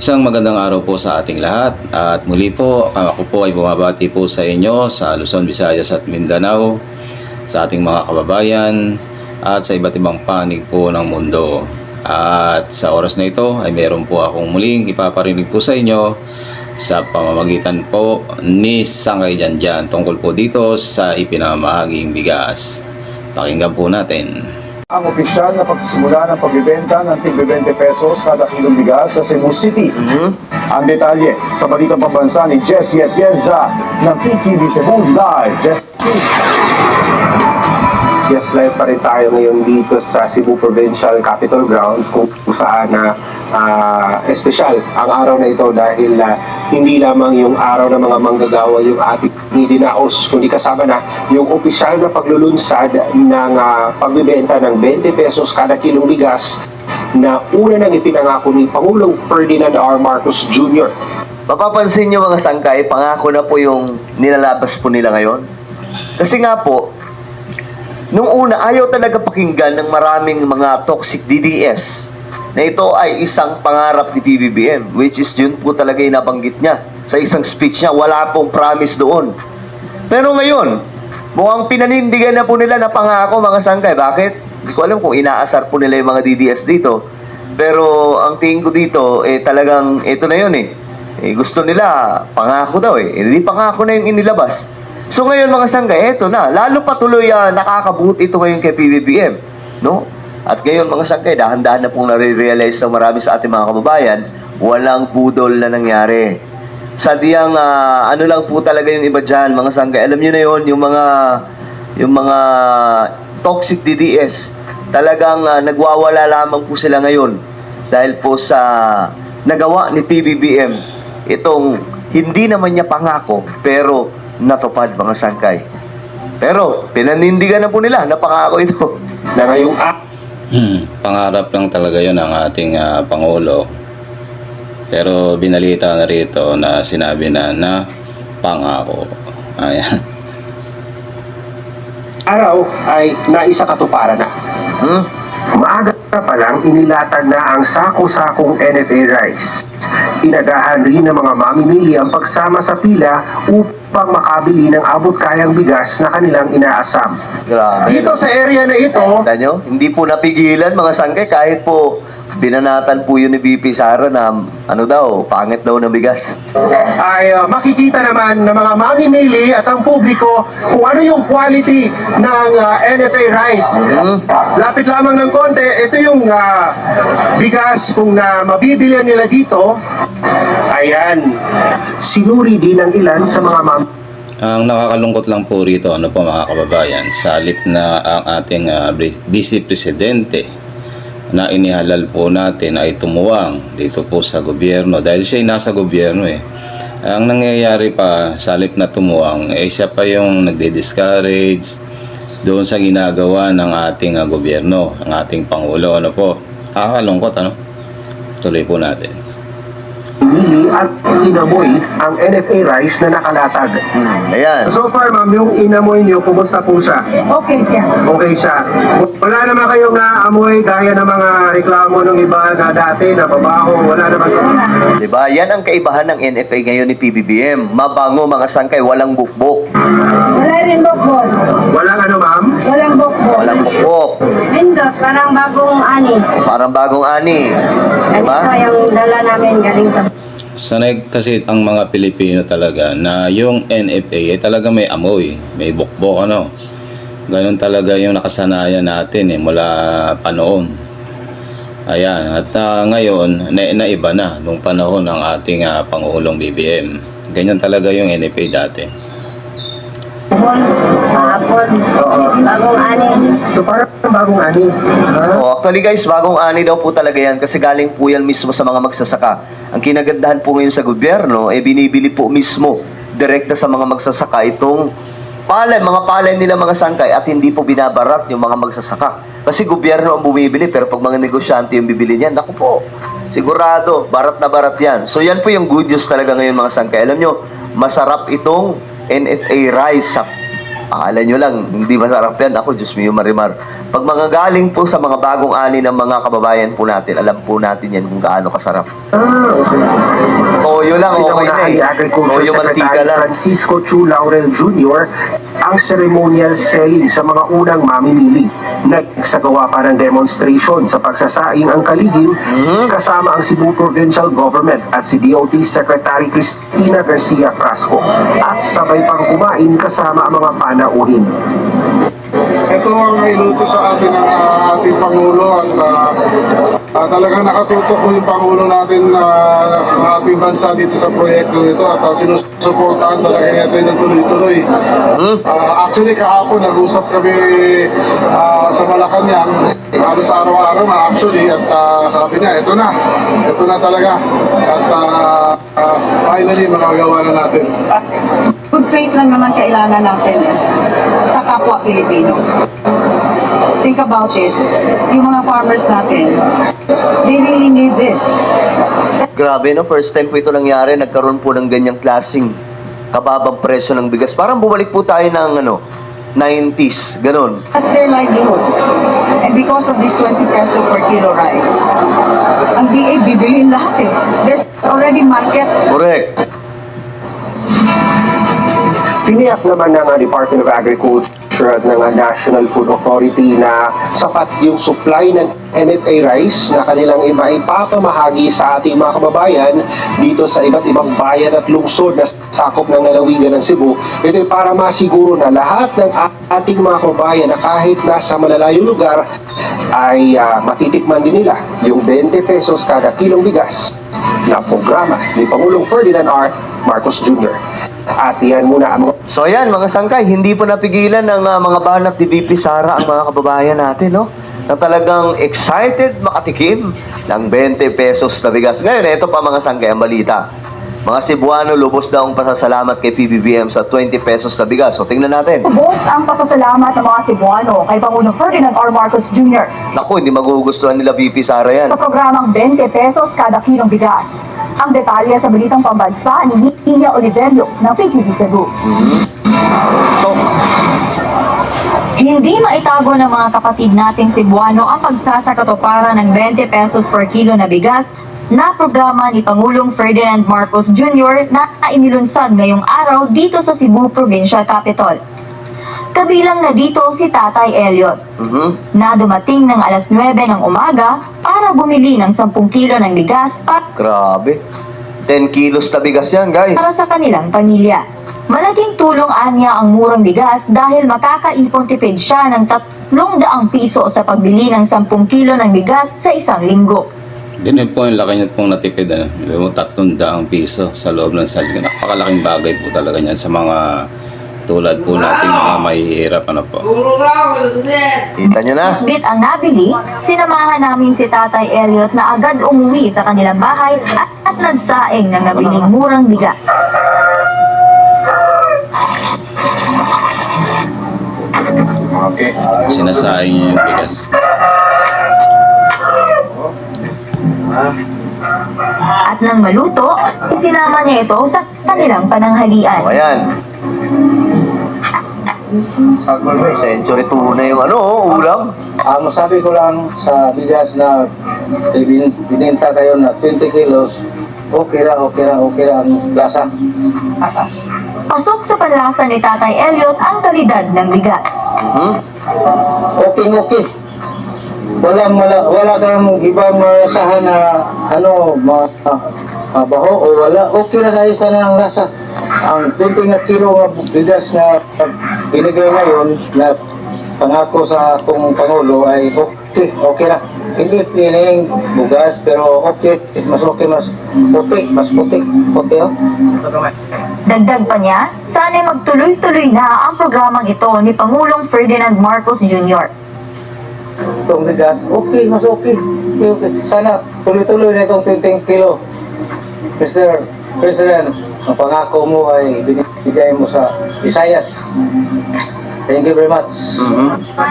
Isang magandang araw po sa ating lahat at muli po ako po ay bumabati po sa inyo sa Luzon, Visayas at Mindanao, sa ating mga kababayan at sa iba't ibang panig po ng mundo. At sa oras na ito ay meron po akong muling ipaparinig po sa inyo sa pamamagitan po ni Sangkay Janjan tungkol po dito sa ipinamahaging bigas. Pakinggan po natin. Ang opisyal na pagsisimula ng pagbibenta ng tig 20 pesos kada kilong bigas sa Cebu City. Ang detalye sa balitang pambansa ni Jessie Atienza ng PTV Cebu Live. Jessie. Yes, live pa rin tayo ngayon dito sa Cebu Provincial Capitol Grounds kung saan na espesyal ang araw na ito dahil hindi lamang yung araw ng mga manggagawa yung ating idinaos, kundi kasama na yung opisyal na paglulunsad ng pagbibenta ng 20 pesos kada kilong bigas na una nang ipinangako ni Pangulong Ferdinand R. Marcos Jr. Mapapansin nyo mga sangkay, pangako na po yung nilalabas po nila ngayon. Kasi nga po, nung una, ayaw talaga pakinggan ng maraming mga toxic DDS na ito ay isang pangarap ni PBBM, which is yun po talaga yung nabanggit niya. Sa isang speech niya, wala pong promise doon. Pero ngayon, mukhang pinanindigan na po nila na pangako mga sangkay. Bakit? Hindi ko alam kung inaasar po nila yung mga DDS dito. Pero ang tingin ko dito, talagang ito na yun gusto nila, pangako daw Hindi pangako na yung inilabas. So ngayon mga sanggay, eto na. Lalo patuloy nakakabuti ito ngayon kay PBBM. No? At ngayon mga sanggay, dahan-dahan na pong nare-realize ng marami sa ating mga kababayan, walang budol na nangyari. Sadyang ano lang po talaga yung iba dyan, mga sanggay. Alam nyo na yun, yung mga toxic DDS, talagang nagwawala lamang po sila ngayon. Dahil po sa nagawa ni PBBM, itong hindi naman niya pangako, pero natupad mga sangkay. Pero pinanindigan na po nila na pangako ito. Na ngayong Pangarap lang talaga yun ng ating Pangulo. Pero binalita na rito na sinabi na pangako. Ayan. araw ay naisakatuparan na. Maaga pa lang inilatag na ang sako-sakong NFA rice. Inagahan rin ng mga mamimili ang pagsama sa pila upang makabili ng abot-kayang bigas na kanilang inaasam. Grabe. Dito sa area na ito, Tanda nyo? Hindi po napigilan mga sangkay kahit po binanatan po yun ni VP Sara na ano daw, pangit daw ng bigas. ay makikita naman ng mga mamimili at ang publiko kung ano yung quality ng NFA rice. Lapit lamang ng konti, ito yung bigas kung na mabibilihan nila dito. Ayan, sinuri din ng ilan sa mga Ang nakakalungkot lang po rito, ano po mga kababayan, sa halip na ang ating Vice Presidente na inihalal po natin ay tumuwang dito po sa gobyerno dahil siya ay nasa gobyerno Ang nangyayari pa sa halip na tumuwang siya pa yung nagde-discourage doon sa ginagawa ng ating gobyerno, ang ating Pangulo. Ano po? Nakakalungkot, ano? Tuloy po natin. pinili at inamoy ang NFA rice na nakalatag. Ayan. So far, ma'am, yung inamoy niyo, kumusta po siya? Okay siya. Okay siya. Wala naman kayong naamoy gaya ng mga reklamo ng iba na dati na babaho. Wala naman siya. Diba? Yan ang kaibahan ng NFA ngayon ni PBBM. Mabango mga sangkay, walang bukbok. Wala rin bukbol. Walang ano, ma'am? Walang bukbol. Walang bukbok. Pindot, parang bagong ani. Parang bagong ani. Ganito Diba? yung dala namin galing sa... Sanay kasi ang mga Pilipino talaga na yung NFA ay talaga may amoy, may bukbok, ano. Ganun talaga yung nakasanayan natin mula panoon. Ayan, at ngayon naiba na nung panahon ng ating Pangulong BBM. Ganyan talaga yung NFA dati. Hapon. Bagong ani. So parang bagong ani. Actually guys, bagong ani daw po talaga yan kasi galing po yan mismo sa mga magsasaka. Ang kinagandahan po ngayon sa gobyerno, binibili po mismo direkta sa mga magsasaka itong mga palay nila mga sangkay at hindi po binabarat yung mga magsasaka. Kasi gobyerno ang bumibili pero pag mga negosyante yung bibili niyan, naku po, sigurado, barat na barat yan. So yan po yung good news talaga ngayon mga sangkay. Alam nyo, masarap itong NFA rice. Akala nyo lang, hindi masarap yan. Ako, Diyos mio marimar. Pag mga galing po sa mga bagong ani ng mga kababayan po natin, alam po natin yan kung gaano kasarap. Okay. lang, okay na eh. Ni Agriculture O yung mantika Secretary lang. Francisco Chu Laurel Jr. ang ceremonial selling sa mga unang mamimili. Nagsagawa pa ng demonstration sa pagsasaing ang kalihim kasama ang Cebu Provincial Government at si DOT Secretary Cristina Garcia Frasco at sabay pang kumain kasama ang mga panauhin. Ito ang iluto sa atin ng ating Pangulo at talagang nakatutok po yung Pangulo natin ng ating bansa dito sa proyekto nito at sinusuportahan talaga niya ito ng tuloy-tuloy. Actually kahapon nag-usap kami sa Malacanang halos araw-araw na actually at sabi niya ito na talaga at finally magagawa na natin. Good faith lang naman kailangan natin sa kapwa Pilipino. Think about it. Yung mga farmers natin, they really need this. Grabe no, first time po ito nangyari, nagkaroon po ng ganyang klaseng kababang presyo ng bigas. Parang bumalik po tayo ng 90s, ganun. That's their livelihood. And because of this 20 peso per kilo rice, ang DA bibilhin lahat eh. There's already market. Correct. Tiniyak naman ng Department of Agriculture at ng National Food Authority na sapat yung supply ng NFA rice na kanilang ipapamahagi sa ating mga kababayan dito sa iba't ibang bayan at lungsod na sakop ng lalawigan ng Cebu. Ito ay para masiguro na lahat ng ating mga kababayan na kahit nasa malalayong lugar ay matitikman din nila yung 20 pesos kada kilong bigas na programa ni Pangulong Ferdinand R. Marcos Jr. At yan muna ang So yan, mga sangkay, hindi po napigilan ng mga banat ni VP Sara ang mga kababayan natin, no? Na talagang excited makatikim ng 20 pesos na bigas. Ngayon, ito pa mga sangkay, ang balita. Mga Cebuano, lubos daw ang pasasalamat kay PBBM sa 20 pesos na bigas. So tingnan natin. Lubos ang pasasalamat ng mga Cebuano kay Pangulong Ferdinand R. Marcos Jr. Naku, hindi magugustuhan nila VP Sara yan. sa programang 20 pesos kada kilong bigas. Ang detalye sa Balitang Pambansa ni Nina Oliverio ng PTV Cebu. So, Hindi maitago ng mga kapatid nating Cebuano ang pagsasakatuparan ng 20 pesos per kilo na bigas na programa ni Pangulong Ferdinand Marcos Jr. na inilunsad ngayong araw dito sa Cebu Provincial Capital. Kabilang na dito si Tatay Elliot, na dumating ng alas 9 ng umaga para bumili ng 10 kilo ng bigas grabe. 10 kilos na bigas yan, guys. para sa kanilang pamilya. Malaking tulong anya ang murang bigas dahil makakaipon tipid siya ng 300 piso sa pagbili ng 10 kilo ng bigas sa isang linggo. Ganun po yung laki niya pong natipid. 300 piso sa loob ng saling. Napakalaking bagay po talaga niyan sa mga tulad po natin mga mahihirap. Ano po. Kita nyo na. Bit ang nabili, sinamahan namin si Tatay Elliot na agad umuwi sa kanilang bahay at nagsaing ng nabiling murang bigas. Okay. Sinasayang niya yung bigas. At nang maluto, isinama niya ito sa kanilang pananghalian. O, ayan. Century 2 na yung ulam. Ang masabi ko lang sa bigas na bininta kayo na 20 kilos, okay ra ang lasa. Pasok sa panlasa ni Tatay Elliot ang kalidad ng bigas. Okay. Wala kang ibang masahan na mabaho o wala. Okay na kayo sana ng lasa. Ang 20 nga kilo nga bigas na binigay ngayon na pangako sa atong Pangulo ay okay na. Hindi pining bugas pero okay, mas puti oh. Dagdag pa niya, sana'y magtuloy-tuloy na ang programang ito ni Pangulong Ferdinand Marcos Jr. Itong bigas, mas okay. Sana tuloy-tuloy na itong 20 kilo. Mr. President, ang pangako mo ay binigay mo sa Visayas. Thank you very much.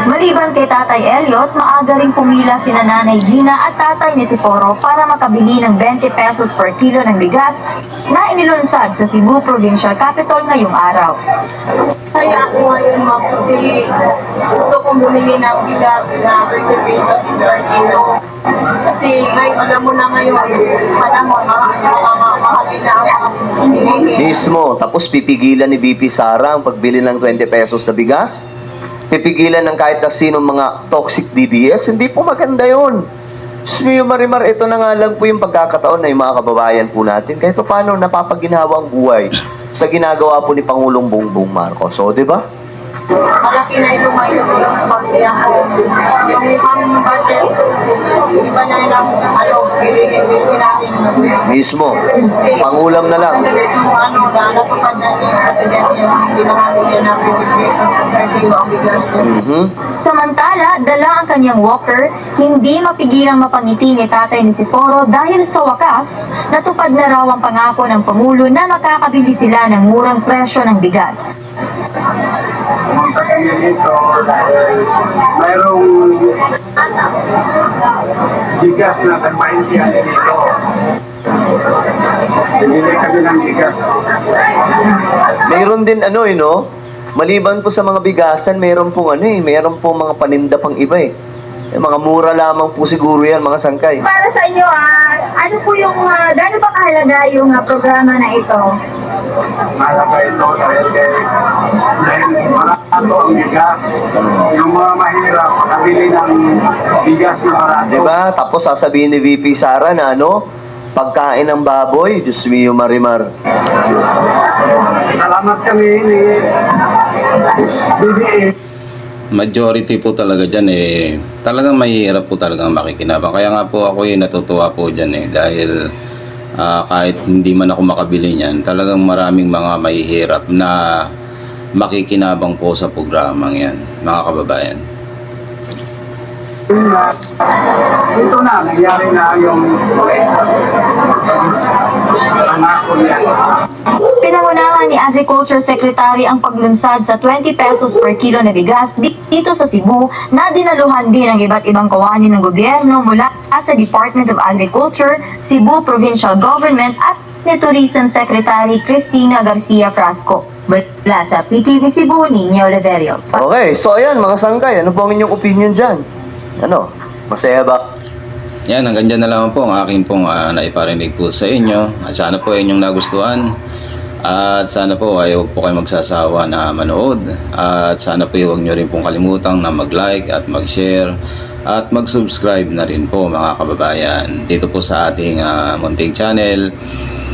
Maliban kay Tatay Elliot, maaga ring pumila sina Nanay Gina at Tatay Nesiforo para makabili ng 20 pesos per kilo ng bigas na inilunsad sa Cebu Provincial Capital ngayong araw. Kaya ako ngayon ma'am kasi gusto kong bumili ng bigas na 20 pesos per kilo. Kasi ngayon, alam mo na ngayon, panahon, mahalin na ang mga Bilihin. Mismo. Tapos pipigilan ni VP Sara ang pagbili ng 20 pesos na bigas. Pipigilan ng kahit na sinong mga toxic DDS. Hindi po maganda yun. Diyos mio, Marimar, ito na nga lang po yung pagkakataon na yung mga kababayan po natin. Kahit pa paano napapaginawa ang buhay sa ginagawa po ni Pangulong Bongbong Marcos. So, di ba? Malaki na ito may tutulong sa pamilya ko. Yung ibang budget, iba na lang, bilihin namin. Mismo. Pangulam na lang. Yung natupad na ni Presidente yung pinakabigyan na 50 pesos per kilo ang bigas. Samantala, dala ang kanyang walker, hindi mapigilang mapangiti ni Tatay Niciforo dahil sa wakas, natupad na raw ang pangako ng Pangulo na makakabili sila ng murang presyo ng bigas. Pumunta kami dito dahil mayroong bigas na tagmaintihan dito. Bibili kami ng bigas. Mayroon din no? Maliban po sa mga bigasan, mayroon pong mayroon pong mga paninda pang iba eh. Mga mura lamang po siguro yan, mga sangkay. Para sa inyo, ano po yung, gaano ba kahalaga yung programa na ito? Malaga ito dahil barato ang bigas. Yung mga mahirap, nakabili ng bigas na barato. Diba? Tapos sasabihin ni VP Sara na pagkain ng baboy, Diyos mio, Marimar. Salamat kami ni BBA. Majority po talaga dyan talagang mahihirap po talagang makikinabang. Kaya nga po ako natutuwa po dyan dahil kahit hindi man ako makabili niyan, talagang maraming mga mahihirap na makikinabang po sa programang yan, mga kababayan. Ito na, nangyari na yung pangako niya. Pinangunahan ni Agriculture Secretary ang paglunsad sa 20 pesos per kilo na bigas dito sa Cebu na dinaluhan din ng iba't ibang kawani ng gobyerno mula sa Department of Agriculture, Cebu Provincial Government at ni Tourism Secretary Cristina Garcia Frasco. Mula sa PTV Cebu, Nina Oliverio. Okay, so ayan mga sangkay, ano po ang inyong opinion dyan? Masaya ba? Yan, hanggang dyan na lang po ang aking pong naiparinig po sa inyo. At sana po inyong nagustuhan. At sana po ay huwag po kayo magsasawa na manood. At sana po huwag nyo rin pong kalimutang na mag-like at mag-share at mag-subscribe na rin po mga kababayan dito po sa ating munting channel.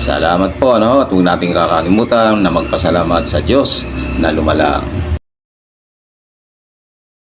Salamat po at huwag natin kakalimutan na magpasalamat sa Diyos na lumalang.